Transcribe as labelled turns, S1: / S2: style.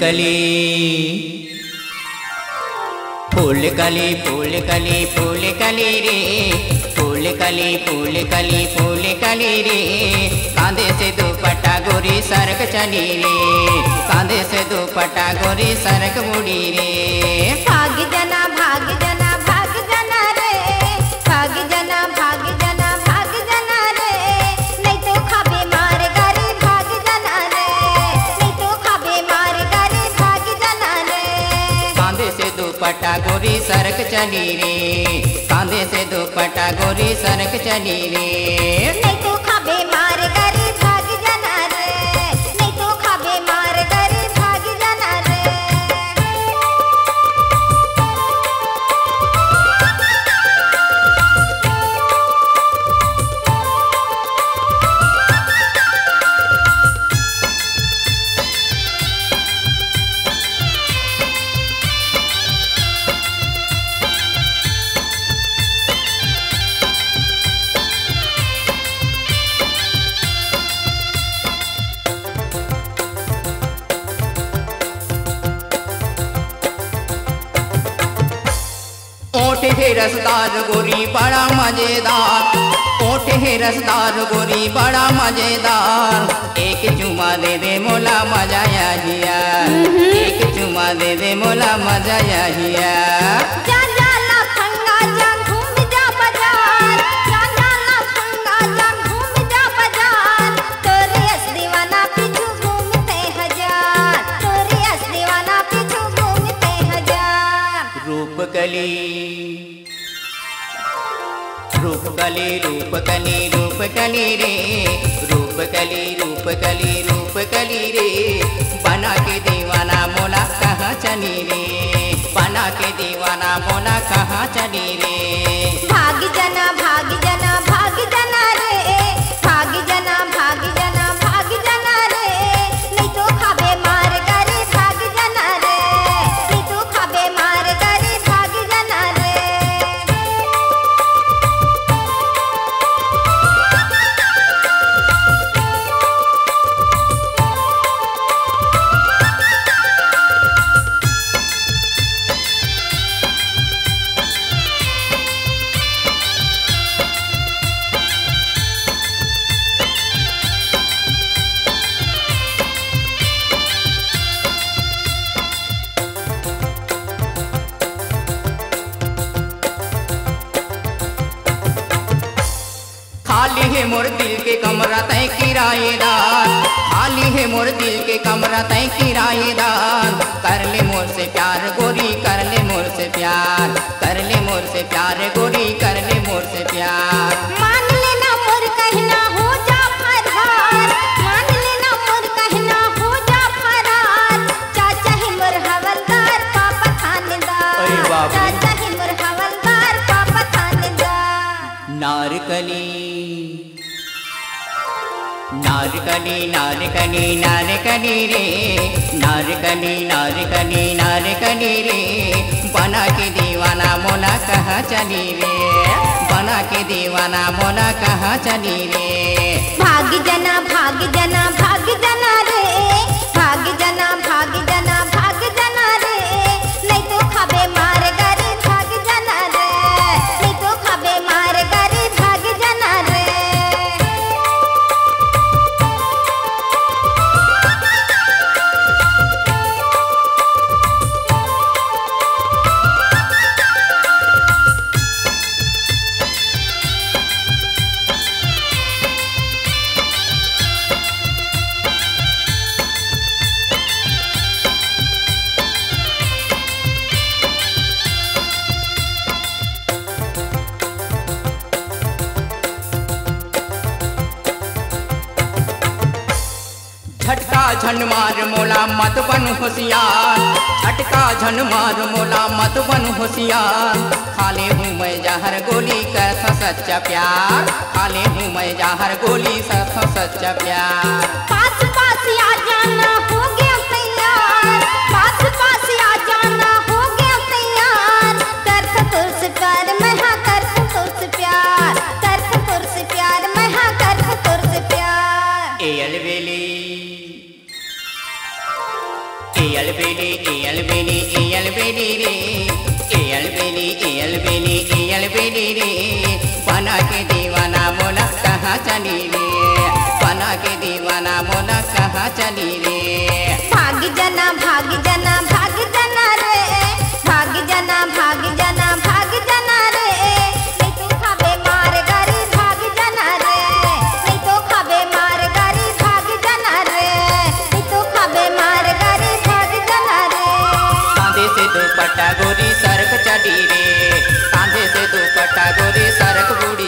S1: कली फूल कली फूल कली फूल कली रे फूल कली फूल कली फूल कली रे कांधे से दुपट्टा गोरी सरक चली रे कांधे से दुपट्टा गोरी सरक मुड़ी रे
S2: भाग जना भाग जना भाग जना रे भाग जना भाग जना भाग जना रे नहीं तो खाबे मार गरे भाग जना रे नहीं तो खाबे मार गरे भाग जना रे
S1: कांधे से दुपट्टा गोरी सरक चली रे कांधे से दुपट्टा गोरी सरक चली रे
S2: नहीं तो खाबे मार गरे भाग जना रे नहीं तो खाबे मार गरे भाग जना रे
S1: ओठ है रसदार गोरी बड़ा मजेदार ओठ है रसदार गोरी बड़ा मजेदार एक चुमा दे दे मोला मजा आ जिया एक चुमा दे दे मोला मजा आ जिया
S2: जा जा ला फंगा जा घूम जा बाजार जा जा ला फंगा जा घूम जा बाजार तोरे अस दीवाना पीछू घूमते हजार तोरे अस दीवाना पीछू घूमते हजार
S1: रूप कली रूप कली रूप कली रूप कली रे रूप कली रूप कली रूप कली रे बना के दीवाना मोला कहाँ चली रे बना के दीवाना मोला कहाँ चली रे
S2: भाग जना भाग जना भाग जना रे भाग जना भाग जना भाग जना रे नहीं तो खाबे मार गरे भाग जना रे नहीं तो खाबे मार गरे भाग जना रे
S1: खाली है मोर दिल के कमरा तय किराएदार खाली है मोर दिल के कमरा तय किराएदार कर ले मोर से प्यार गोरी कर ले मोर से प्यार कर ले मोर से प्यार गोरी कर ले मोर से प्यार
S2: मान लेना मोर कहना हो जा फरार मान लेना मोर कहना हो जा फरार चाचा ही मोर हवलदार पापा थानेदार
S1: अरे बाप रे।
S2: चाचा ही मोर हवलदार पापा थानेदार
S1: नारकली नारकली नारकली नारकली रे नारकली नारकली नारकली रे बना के दीवाना मोला कहाँ चली रे बना के दीवाना मोला कहाँ चली रे
S2: भाग जना भाग जना भाग जना रे भाग जना भाग जना भाग जना रे नहीं तो खाबे मार गरे भाग जना रे नहीं तो खाबे मार गरे भाग जना रे
S1: झटका झन मार मोला मत बन होशियार झटका झन मार मोला मत बन होशियार खाले हूँ मैं जहर गोली कर था सच्चा प्यार खाले हूँ मैं जहर गोली कर था सच्चा प्यार
S2: पास पास आ जाना हो गया तैयार पास पास आ जाना हो गया तैयार कर तुरस प्यार मैं हाँ कर तुरस प्यार कर तुरस प्यार मैं हाँ कर तुरस प्यार
S1: एयल बेली रे एयल बेली रे बना के दीवाना मोला कहाँ चली रे बना के दीवाना मोला कहाँ चली रे
S2: भाग जना भाग जना भाग जना रे भाग जना भाग जना भाग जना रे नहीं तो खाबे मार गारी भाग जना रे नहीं तो खाबे मार गारी भाग जना रे नहीं तो खाबे मार गारी भाग जना रे
S1: कांधे से दुपट्टा गोरी सरक चढ़ी रे कांधे से दुपट्टा गोरी सरक बूढ़ी